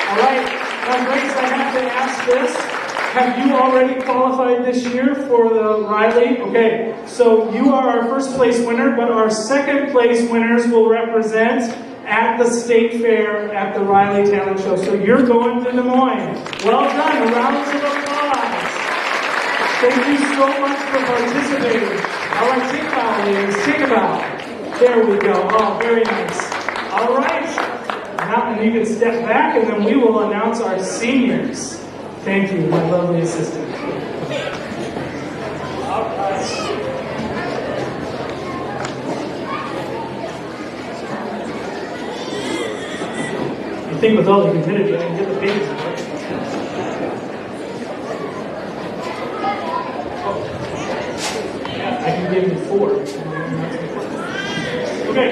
All right, now Grace, I have to ask this. Have you already qualified this year for the Riley? Okay, so you are our first place winner, but our second place winners will represent at the State Fair at the Riley Talent Show. So you're going to Des Moines. Well done. Rounds of applause. Thank you so much for participating. All right, take a bow, ladies. Take a bow. There we go. Oh, very nice. All right. Now, and you can step back, and then we will announce our seniors. Thank you, my lovely assistant. All right. I think with all the humidity, I can get the pages right. Yeah, I can give you 4. Okay.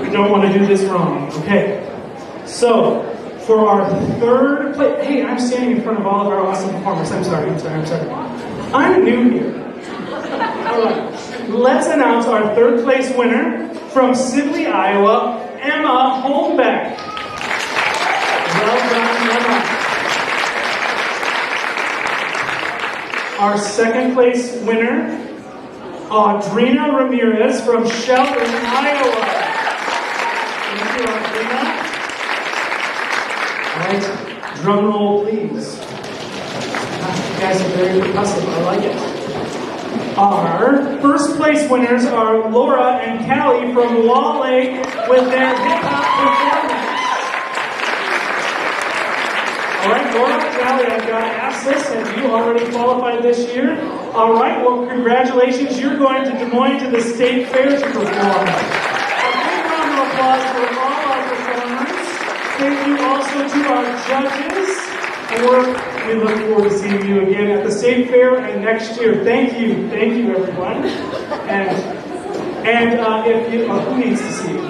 We don't want to do this wrong. Okay. So, for our third place, hey, I'm standing in front of all of our awesome performers. I'm sorry. I'm new here. All right. Let's announce our third place winner from Sibley, Iowa, Emma Holmbeck. Well done, Emma. Our second place winner, Audrina Ramirez from Shelton, Iowa. Thank you, Audrina. All right, drum roll, please. You guys are very percussive. I like it. Our first place winners are Laura and Callie from Wall Lake with their hip-hop performance. All right, Laura and Callie, I've got to ask this. Have you already qualified this year? All right, well, congratulations. You're going to Des Moines to the State Fair to perform. A big round of applause for all our performers. Thank you also to our judges. We look forward to seeing you again at the State Fair and next year. Thank you, everyone. And if you, who needs to see you?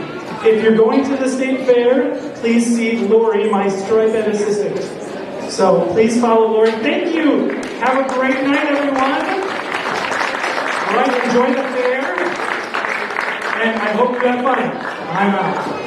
If you're going to the State Fair, please see Lori, my striped assistant. So please follow Lori. Thank you. Have a great night, everyone. All right, enjoy the fair, and I hope you have fun. I'm out.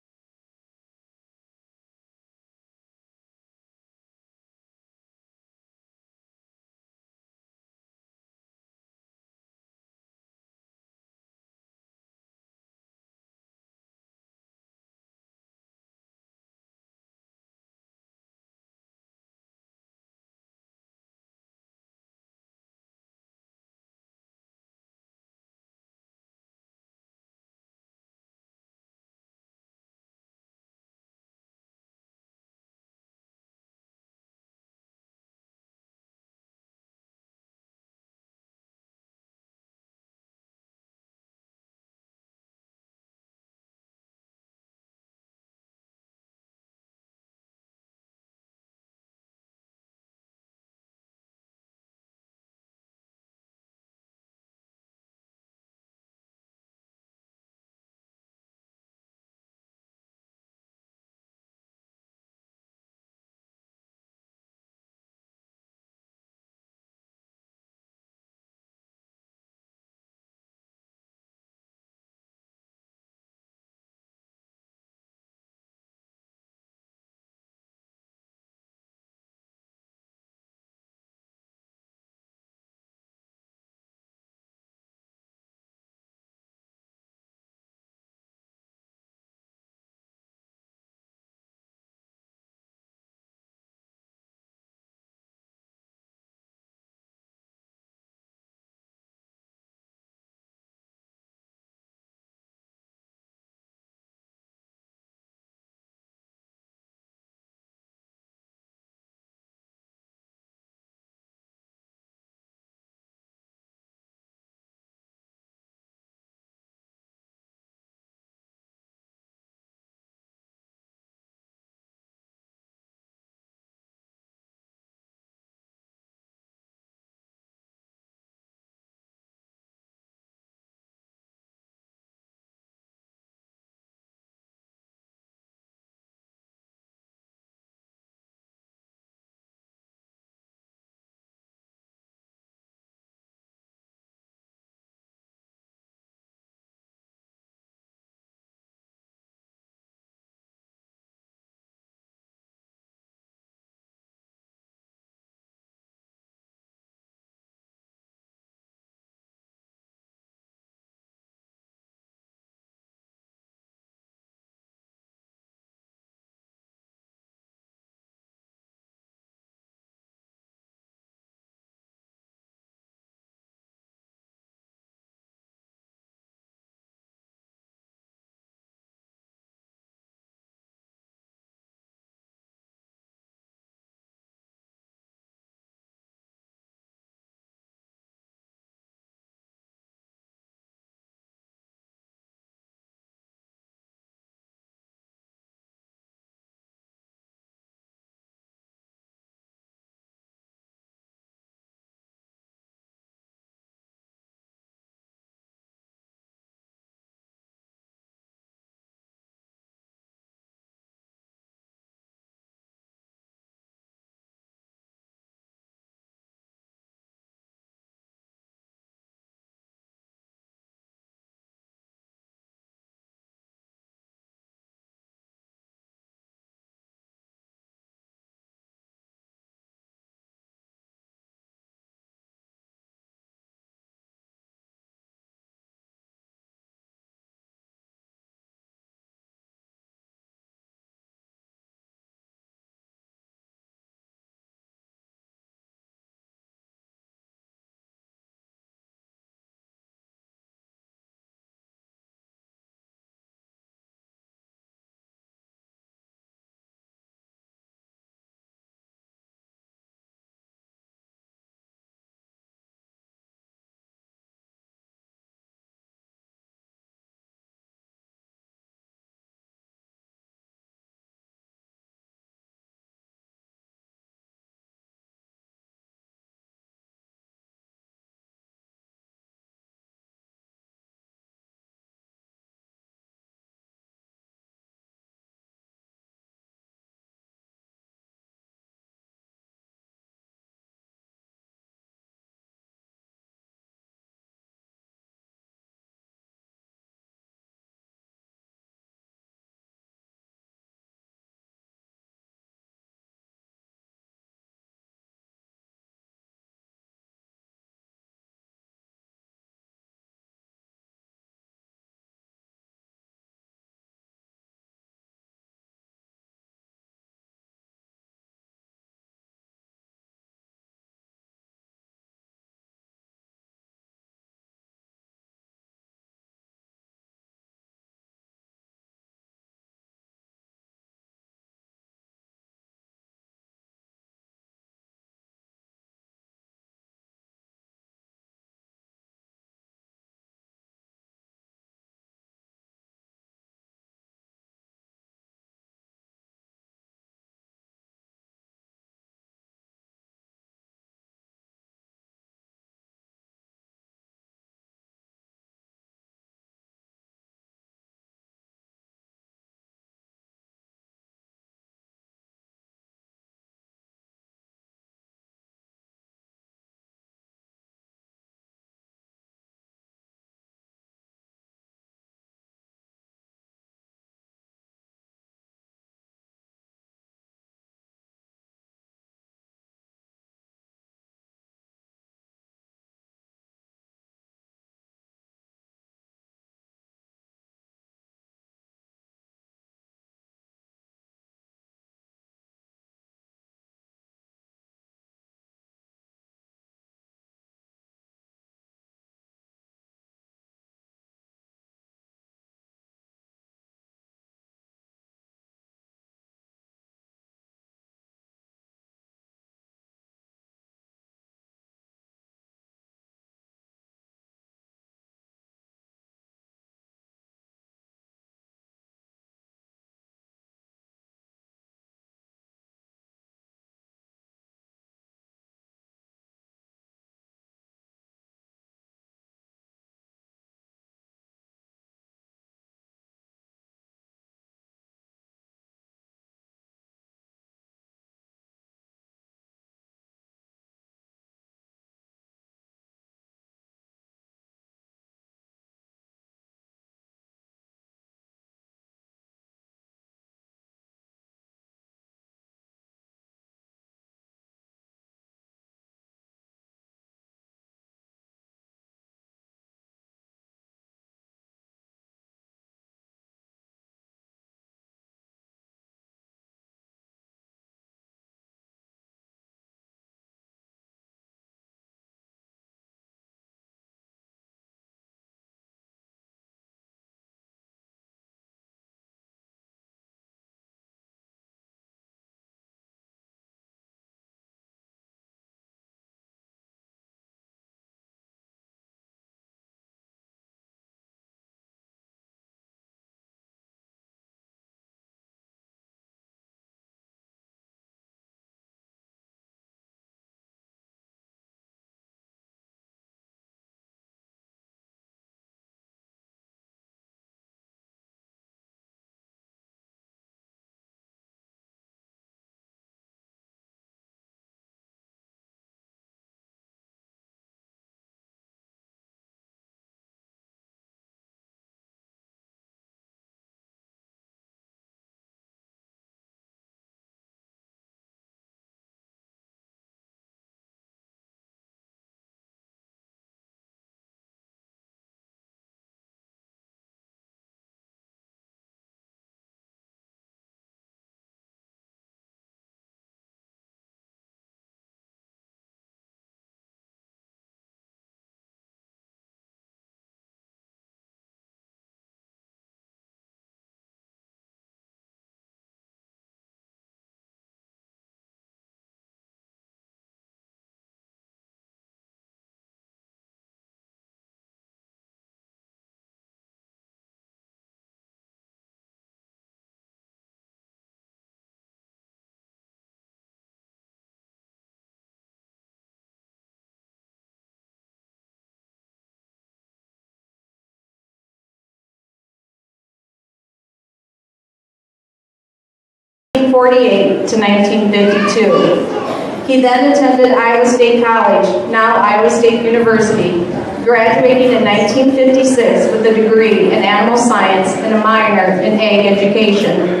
1948 to 1952. He then attended Iowa State College, now Iowa State University, graduating in 1956 with a degree in animal science and a minor in ag education.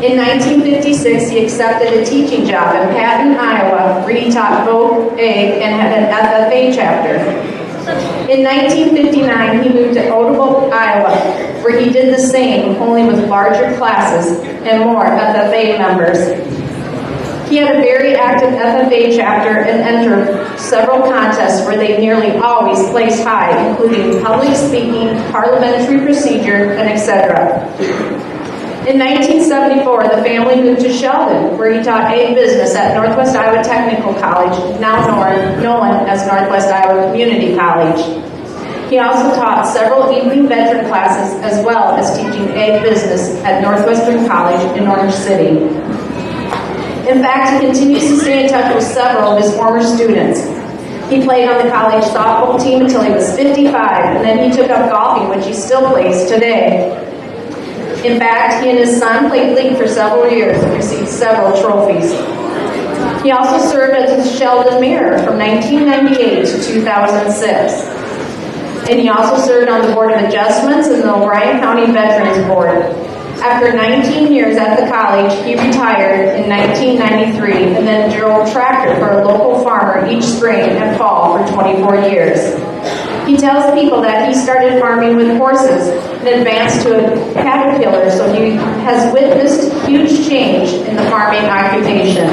In 1956, he accepted a teaching job in Patton, Iowa, where he taught both ag and had an FFA chapter. In 1959, he moved to Odebo, Iowa, where he did the same, only with larger classes and more FFA members. He had a very active FFA chapter and entered several contests where they nearly always placed high, including public speaking, parliamentary procedure, and etc. In 1974, the family moved to Sheldon, where he taught ag business at Northwest Iowa Technical College, now known as Northwest Iowa Community College. He also taught several evening veteran classes as well as teaching ag business at Northwestern College in Orange City. In fact, he continues to stay in touch with several of his former students. He played on the college softball team until he was 55, and then he took up golfing, which he still plays today. In fact, he and his son played league for several years and received several trophies. He also served as the Sheldon mayor from 1998 to 2006. And he also served on the Board of Adjustments and the O'Brien County Veterans Board. After 19 years at the college, he retired in 1993 and then drove tractor for a local farmer each spring and fall for 24 years. He tells people that he started farming with horses and advanced to a caterpillar, so he has witnessed huge change in the farming occupation.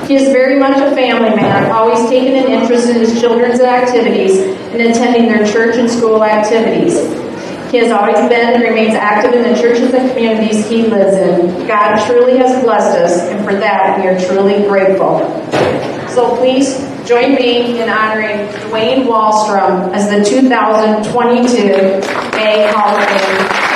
He is very much a family man, always taking an interest in his children's activities and attending their church and school activities. He has always been and remains active in the churches and communities he lives in. God truly has blessed us, and for that we are truly grateful. So please join me in honoring Dwayne Wallstrom as the 2022 Ag Hall of Fame.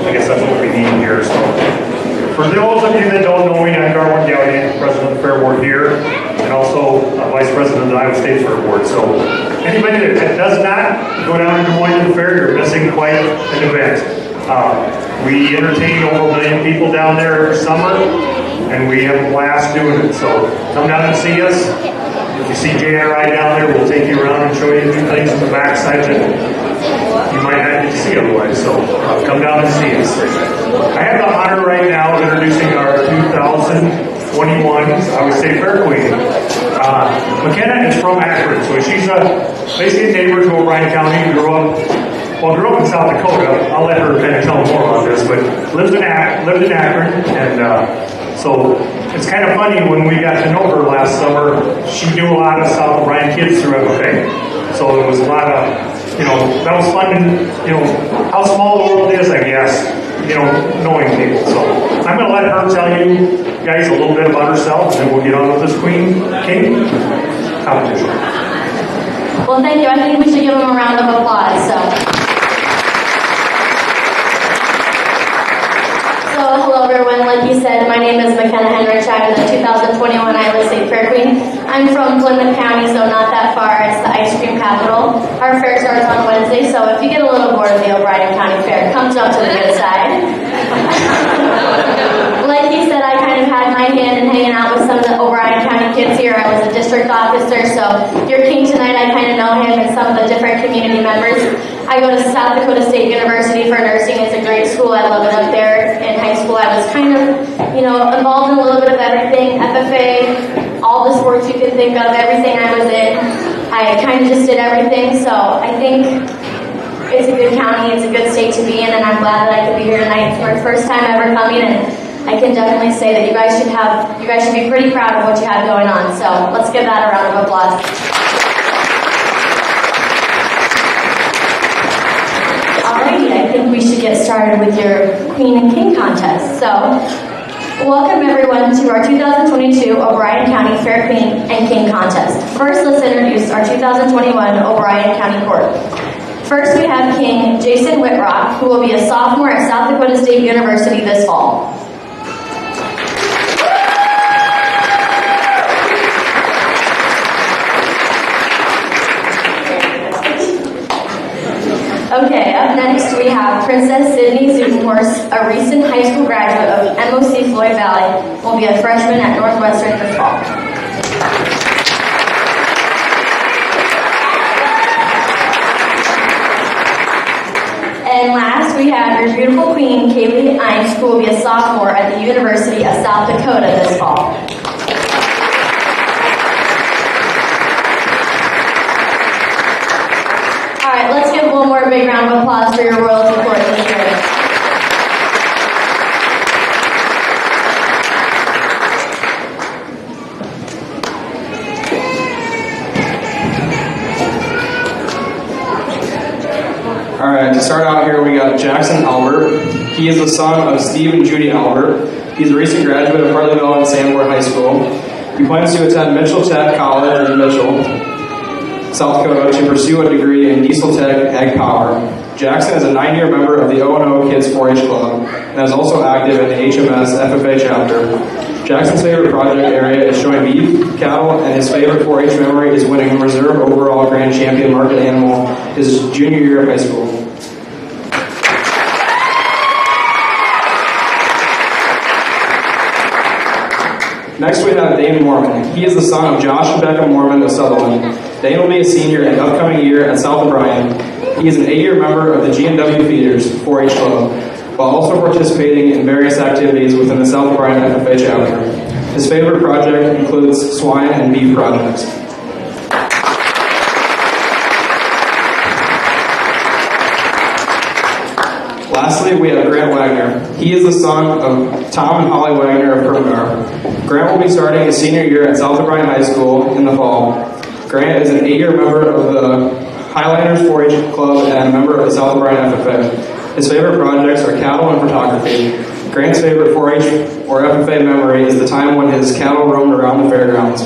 I guess that's what we need here. So, for those of you that don't know me, I'm Darwin Gallagher, President of the Fair Board here, and also Vice President of the Iowa State Fair Board. So, anybody that does not go down to Des Moines to the fair, you're missing quite an event. We entertain over 1 million people down there every summer, and we have a blast doing it. So, come down and see us. If you see Jay and I down there, we'll take you around and show you new things on the backside that you might not get to see otherwise. So come down and see us. I have the honor right now of introducing our 2021 Iowa State Fair Queen. McKenna is from Akron, so she's basically a neighbor to O'Brien County. Grew up in South Dakota. I'll let her kind of tell more about this, but lived in Akron, and so it's kind of funny when we got to know her last summer. She knew a lot of South O'Brien kids through FFA, so there was a lot of, that was fun, and how small the world is, I guess, knowing people. So I'm going to let her tell you guys a little bit about herself, and then we'll get on with this Queen King competition. Well, thank you. I think we should give them a round of applause. So hello everyone. Like you said, my name is McKenna Henrich. I'm the 2021 Iowa State Fair Queen. I'm from Plymouth County, so not that far. It's the ice cream capital. Our fair starts on Wednesday, so if you get a little bored of the O'Brien County Fair, come jump to the good side. Like you said, I kind of had my hand in hanging out with some of the O'Brien County kids here. I was a district officer, so your king tonight, I kind of know him and some of the different community members. I go to South Dakota State University for nursing. It's a great school. I love it up there. In high school, I was kind of, involved in a little bit of everything. FFA, all the sports you could think of, everything I was in. I kind of just did everything. So I think it's a good county. It's a good state to be in, and I'm glad that I could be here tonight. It's my first time ever coming, and I can definitely say that you guys should be pretty proud of what you have going on. So let's give that a round of applause. Alrighty, I think we should get started with your Queen and King contest. So, welcome everyone to our 2022 O'Brien County Fair Queen and King contest. First, let's introduce our 2021 O'Brien County Court. First, we have King Jason Whitrock, who will be a sophomore at South Dakota State University this fall. Okay, up next we have Princess Sydney Zutenhorst, a recent high school graduate of MOC Floyd Valley, will be a freshman at Northwestern this fall. And last we have your beautiful queen, Kaylee Imes, who will be a sophomore at the University of South Dakota this fall. Alright, let's give one more big round of applause for your royalty court this year. Alright, to start out here we got Jackson Albert. He is the son of Steve and Judy Albert. He's a recent graduate of Harleyville and Sanborn High School. He plans to attend Mitchell Tech College in Mitchell, South Dakota, to pursue a degree in Diesel Tech Ag Power. Jackson is a 9-year member of the O&O Kids 4-H Club and is also active in the HMS FFA chapter. Jackson's favorite project area is showing beef, cattle, and his favorite 4-H memory is winning Reserve Overall Grand Champion Market Animal his junior year of high school. Next we have Dane Mormon. He is the son of Josh and Becca Mormon of Sutherland. Dane will be a senior in the upcoming year at South O'Brien. He is an 8-year member of the G&W Feeders 4-H Club, while also participating in various activities within the South O'Brien FFA chapter. His favorite project includes swine and beef projects. Lastly, we have Grant Wagner. He is the son of Tom and Holly Wagner of Permgar. Grant will be starting his senior year at South O'Brien High School in the fall. Grant is an 8-year member of the Highlanders 4-H Club and a member of the South O'Brien FFA. His favorite projects are cattle and photography. Grant's favorite 4-H or FFA memory is the time when his cattle roamed around the fairgrounds.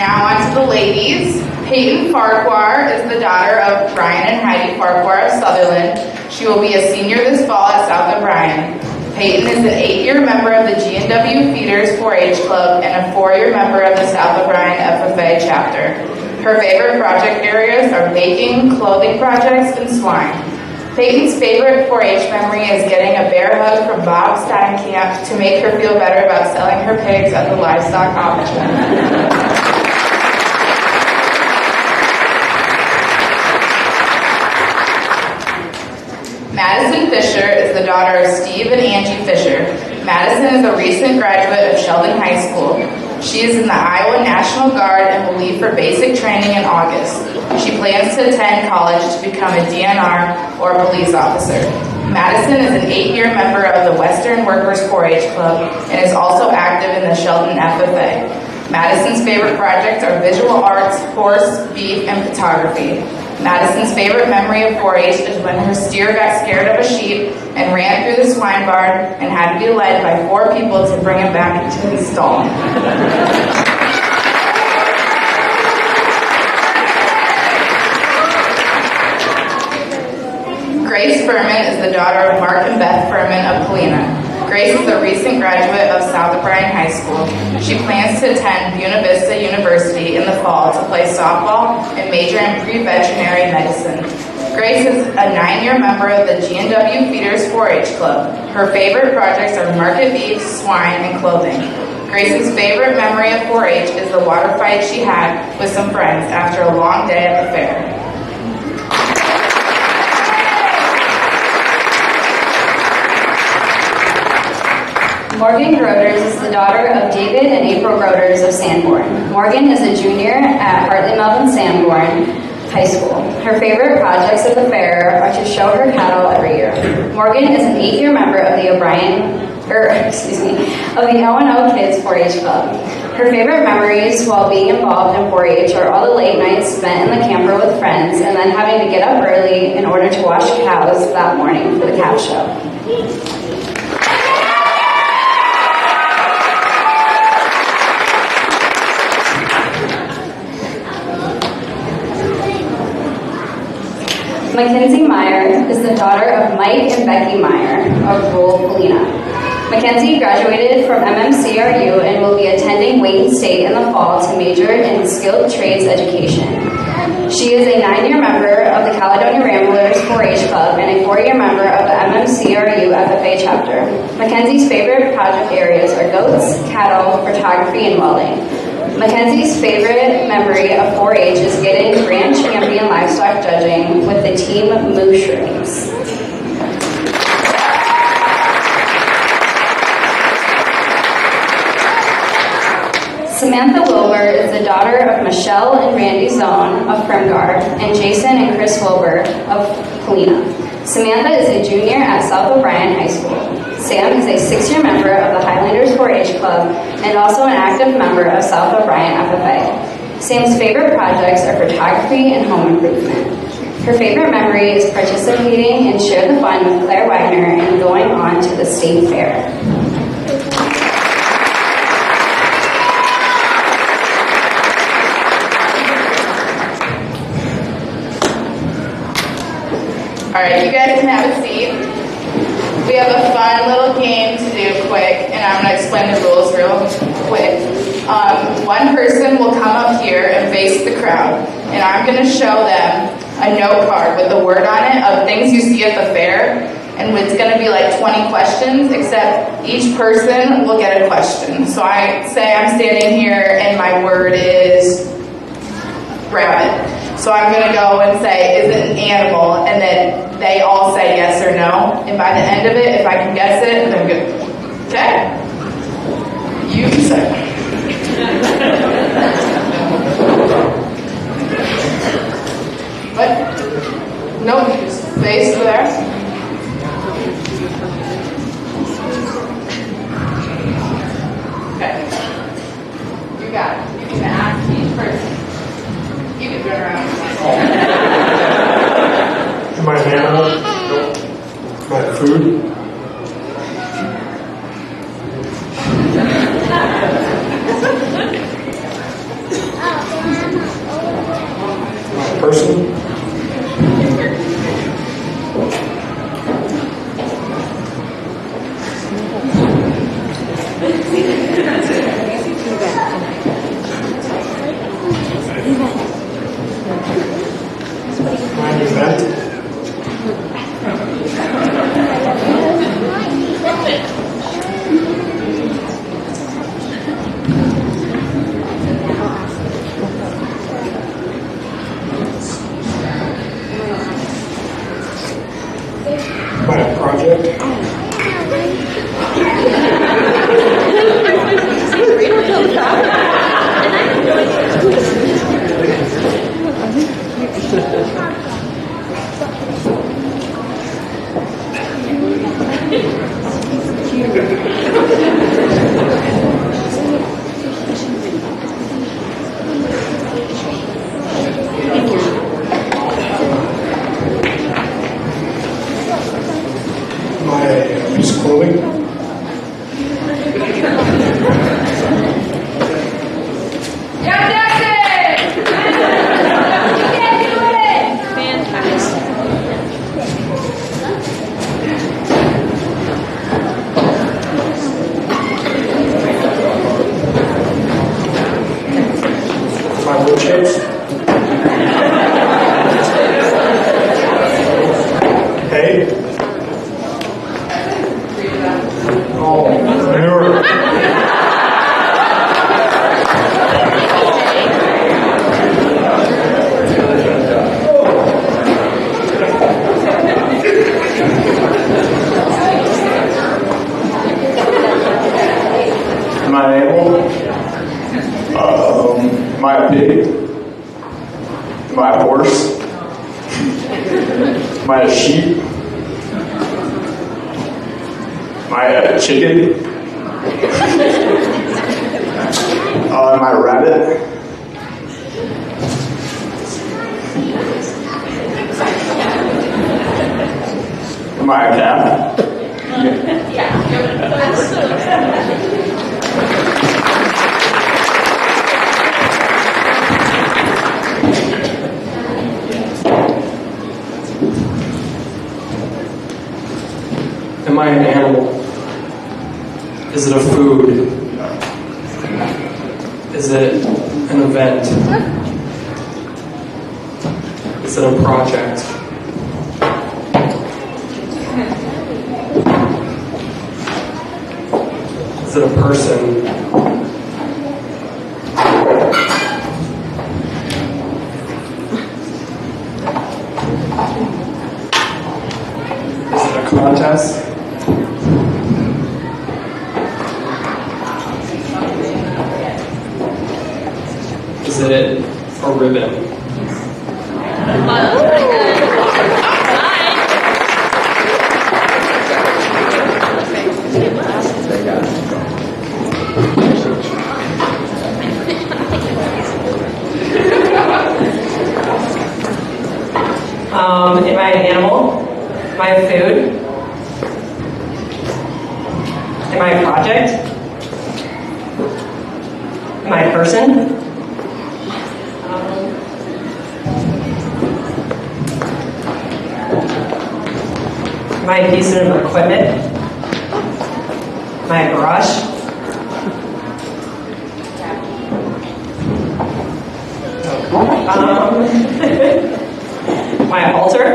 Now on to the ladies. Peyton Farquhar is the daughter of Brian and Heidi Farquhar of Sutherland. She will be a senior this fall at South O'Brien. Peyton is an 8-year member of the G&W Feeders 4-H Club and a 4-year member of the South O'Brien FFA chapter. Her favorite project areas are baking, clothing projects, and swine. Peyton's favorite 4-H memory is getting a bear hug from Bob Steinkamp to make her feel better about selling her pigs at the livestock auction. Madison Fisher is the daughter of Steve and Angie Fisher. Madison is a recent graduate of Sheldon High School. She is in the Iowa National Guard and will leave for basic training in August. She plans to attend college to become a DNR or a police officer. Madison is an 8-year member of the Western Workers 4-H Club and is also active in the Sheldon FFA. Madison's favorite projects are visual arts, horse, beef, and photography. Madison's favorite memory of 4-H is when her steer got scared of a sheep and ran through the swine barn and had to be led by 4 people to bring him back into his stall. Grace Furman is the daughter of Mark and Beth Furman of Polina. Grace is a recent graduate of South O'Brien High School. She plans to attend Buena Vista University in the fall to play softball and major in pre-veterinary medicine. Grace is a 9-year member of the G&W Feeders 4-H Club. Her favorite projects are market beef, swine, and clothing. Grace's favorite memory of 4-H is the water fight she had with some friends after a long day at the fair. Morgan Groders is the daughter of David and April Groders of Sanborn. Morgan is a junior at Hartley Melvin Sanborn High School. Her favorite projects at the fair are to show her cattle every year. Morgan is an 8-year member of the of the O&O Kids 4-H Club. Her favorite memories while being involved in 4-H are all the late nights spent in the camper with friends and then having to get up early in order to wash cows that morning for the calf show. Mackenzie Meyer is the daughter of Mike and Becky Meyer of rural Polina. Mackenzie graduated from MMCRU and will be attending Wayne State in the fall to major in skilled trades education. She is a 9-year member of the Caledonia Ramblers 4-H Club and a 4-year member of the MMCRU FFA chapter. Mackenzie's favorite project areas are goats, cattle, photography, and welding. Mackenzie's favorite memory of 4-H is getting Grand Champion livestock judging with the team Mushrooms. Samantha Wilbur is the daughter of Michelle and Randy Zone of Primgar and Jason and Chris Wilbur of Polina. Samantha is a junior at South O'Brien High School. Sam is a 6-year member of the Highlanders 4-H Club and also an active member of South O'Brien FFA. Sam's favorite projects are photography and home improvement. Her favorite memory is participating in Share the Fun with Claire Wagner and going on to the state fair. All right, you guys can have a seat. We have a fun little game to do quick, and I'm going to explain the rules real quick. One person will come up here and face the crowd, and I'm going to show them a note card with a word on it of things you see at the fair, and it's going to be like 20 questions, except each person will get a question. So I say I'm standing here, and my word is rabbit. So I'm going to go and say, is it an animal? And then they all say yes or no. And by the end of it, if I can guess it, then good. Okay? You say. What? Nope, just face there. Okay. You got it. You can ask each person. You can turn around. Am I an animal? Am I food? shapes? Hay? Oh, manure. Am I an animal? Am I a pig? Am I a horse? Am I a sheep? Am I a chicken? Am I a rabbit? Am I a cat? Am I an animal? Is it a food? Is it an event? Is it a project? Is it a person? Is it a contest? Is it a ribbon? Am I an animal? Am I a food? Am I a project? Am I a person? Am I a piece of equipment? Am I a brush? Am I a halter?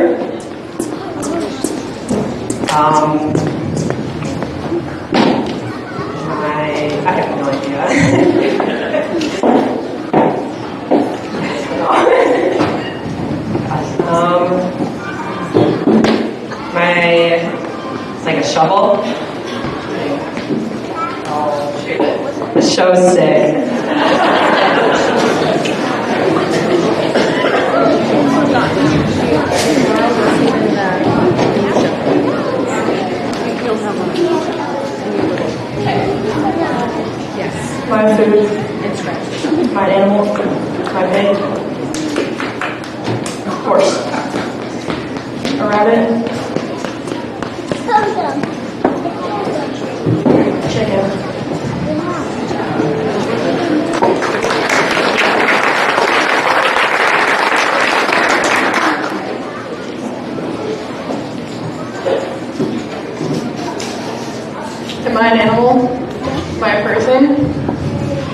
I have no idea. It's like a shovel. Oh, shoot. The show's sick. My food, my animal, my pig, horse, a rabbit, chicken. Am I an animal? Am I a person?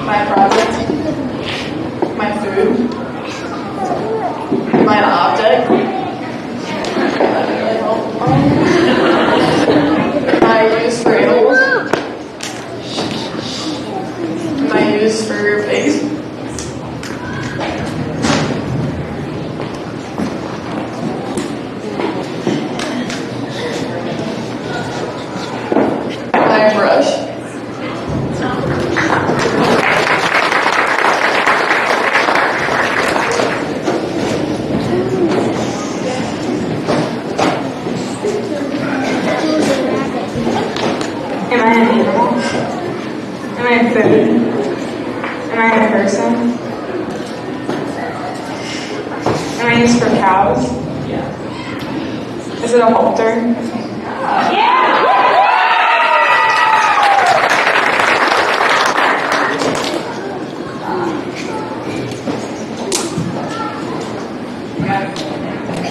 Am I a project? Am I food? Am I an object? Am I used for animals? Am I used for pigs? Am I a brush? Am I an animal? Am I a food? Am I a person? Am I used for cows? Is it a halter?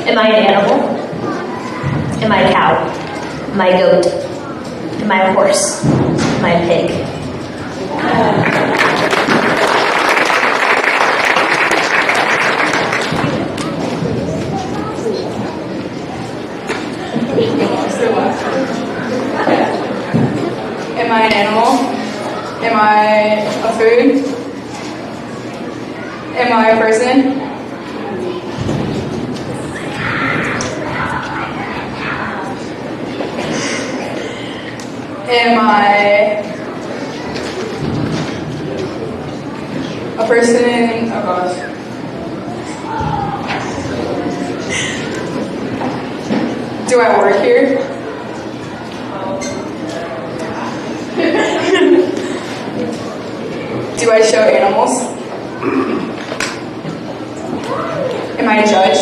Am I an animal? Am I a cow? Am I a goat? Am I a horse? Am I a pig? attitude? Am I a person? Am I a person? Oh gosh. Do I work here? Do I show animals? Am I a judge?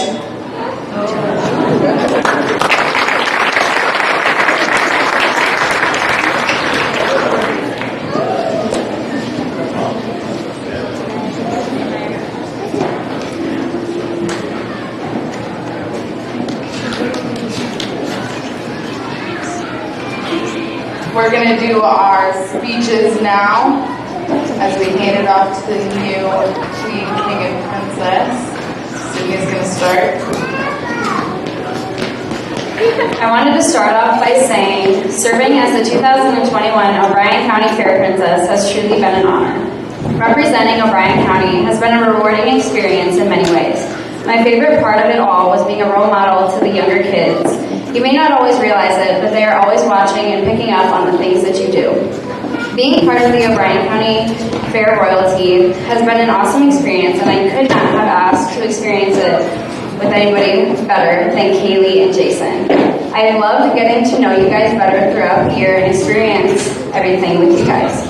We're going to do our speeches now as we hand it off to the new Queen, King, and Princess. Sydney's going to start. I wanted to start off by saying, serving as the 2021 O'Brien County Fair Princess has truly been an honor. Representing O'Brien County has been a rewarding experience in many ways. My favorite part of it all was being a role model to the younger kids. You may not always realize it, but they are always watching and picking up on the things that you do. Being part of the O'Brien County Fair royalty has been an awesome experience, and I could not have asked to experience it with anybody better than Kaylee and Jason. I have loved getting to know you guys better throughout the year and experience everything with you guys.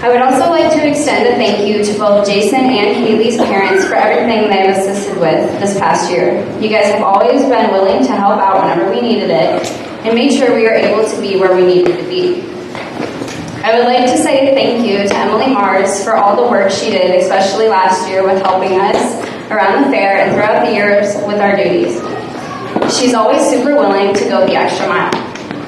I would also like to extend a thank you to both Jason and Kaylee's parents for everything they have assisted with this past year. You guys have always been willing to help out whenever we needed it and made sure we were able to be where we needed to be. I would like to say thank you to Emily Mars for all the work she did, especially last year with helping us around the fair and throughout the years with our duties. She's always super willing to go the extra mile.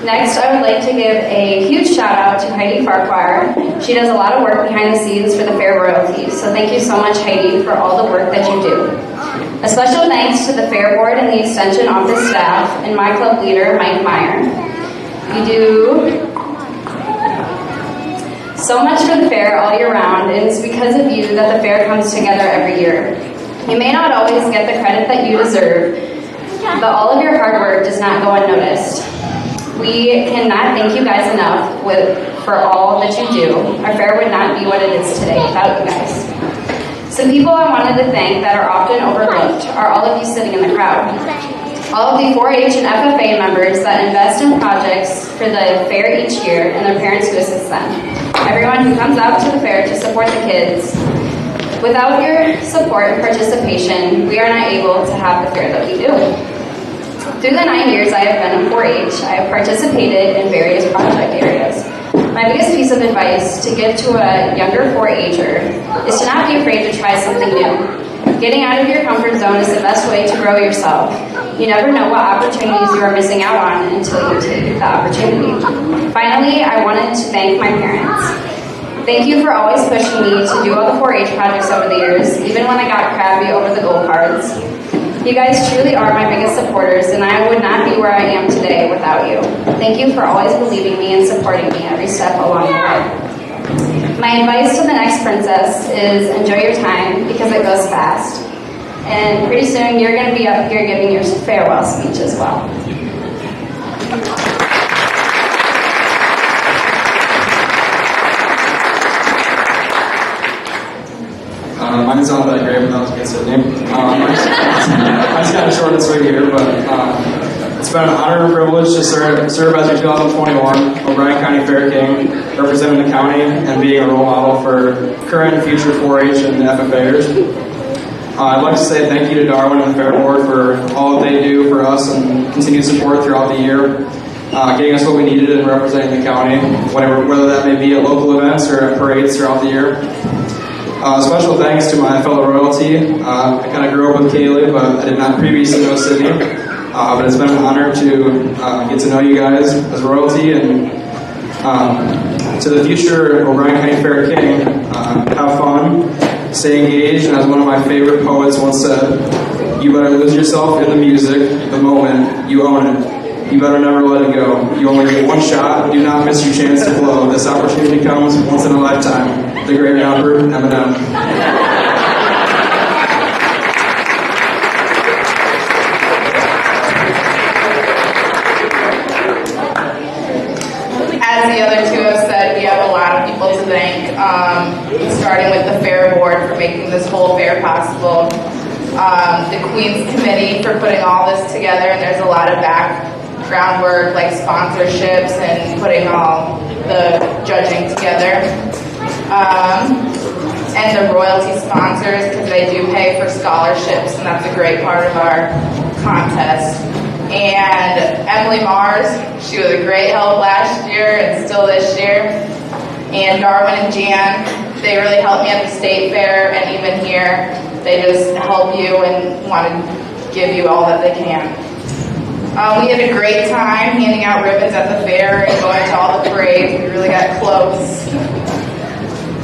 Next, I would like to give a huge shout out to Heidi Farquhar. She does a lot of work behind the scenes for the fair royalty, so thank you so much, Heidi, for all the work that you do. A special thanks to the fair board and the extension office staff and my club leader, Mike Meyer. You do so much for the fair all year round, and it's because of you that the fair comes together every year. You may not always get the credit that you deserve, but all of your hard work does not go unnoticed. We cannot thank you guys enough for all that you do. Our fair would not be what it is today without you guys. Some people I wanted to thank that are often overlooked are all of you sitting in the crowd. All of the 4-H and FFA members that invest in projects for the fair each year and their parents who assist them. Everyone who comes out to the fair to support the kids. Without your support and participation, we are not able to have the fair that we do. Through the 9 years I have been in 4-H, I have participated in various project areas. My biggest piece of advice to give to a younger 4-H'er is to not be afraid to try something new. Getting out of your comfort zone is the best way to grow yourself. You never know what opportunities you are missing out on until you take the opportunity. Finally, I wanted to thank my parents. Thank you for always pushing me to do all the 4-H projects over the years, even when I got crabby over the gold cards. You guys truly are my biggest supporters, and I would not be where I am today without you. Thank you for always believing me and supporting me every step along the way. My advice to the next princess is enjoy your time because it goes fast. And pretty soon you're going to be up here giving your farewell speech as well. Mine is not that great, but that was a good Sydney. Mine's kind of short and sweet here, but it's been an honor and privilege to serve as your 2021 O'Brien County Fair King, representing the county and being a role model for current and future 4-H and FFAers. I'd like to say thank you to Darwin and the Fair Board for all that they do for us and continued support throughout the year, getting us what we needed and representing the county, whether that may be at local events or at parades throughout the year. Special thanks to my fellow royalty. I kind of grew up with Kaylee, but I did not previously know Sydney. But it's been an honor to get to know you guys as royalty, and to the future O'Brien County Fair King, have fun, stay engaged, and as one of my favorite poets once said, you better lose yourself in the music the moment you own it. You better never let it go. You only get one shot. Do not miss your chance to blow. This opportunity comes once in a lifetime. the great rapper Eminem. As the other two have said, we have a lot of people to thank, starting with the Fair Board for making this whole fair possible, the Queen's Committee for putting all this together, and there's a lot of background work like sponsorships and putting all the judging together, and the royalty sponsors, because they do pay for scholarships, and that's a great part of our contest. And Emily Mars, she was a great help last year and still this year. And Darwin and Jan, they really helped me at the state fair and even here. They just help you and want to give you all that they can. We had a great time handing out ribbons at the fair and going to all the parades. We really got close.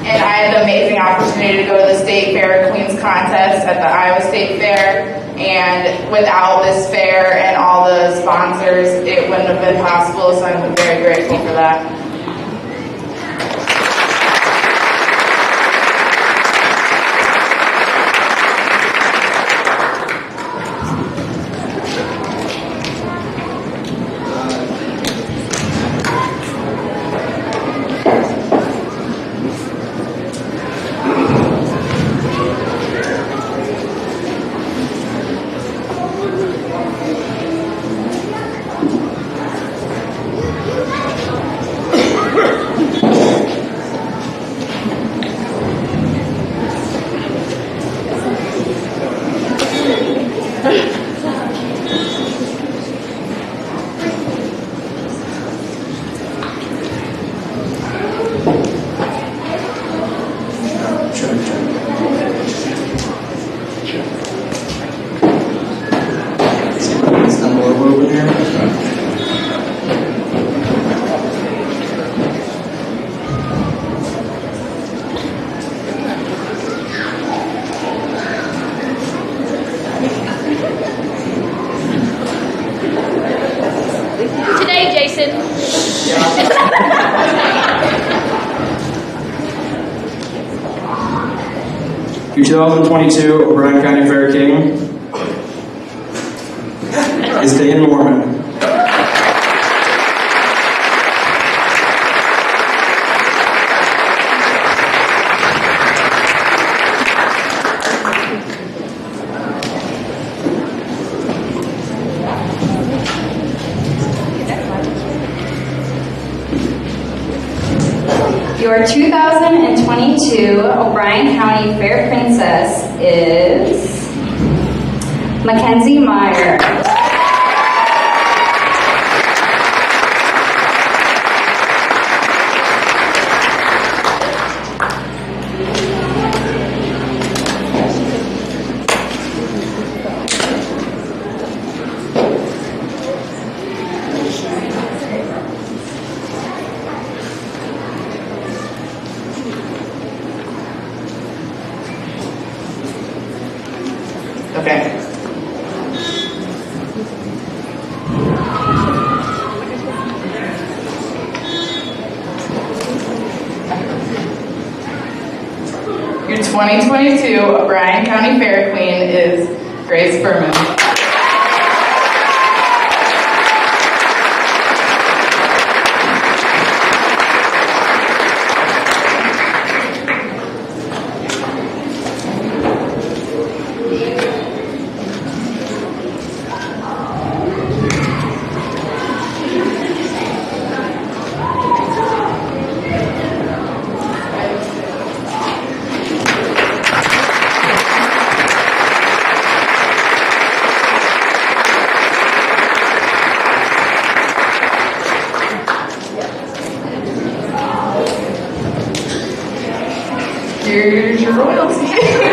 And I had the amazing opportunity to go to the State Fair Queens Contest at the Iowa State Fair. And without this fair and all the sponsors, it wouldn't have been possible, so I'm very grateful for that. Today, Jason. Your 2022 O'Brien County Fair King is Dane Mormon. Your 2022 O'Brien County Fair Princess is Mackenzie Meyer. Okay. Your 2022 O'Brien County Fair Queen is Grace Furman. Here's your royalty.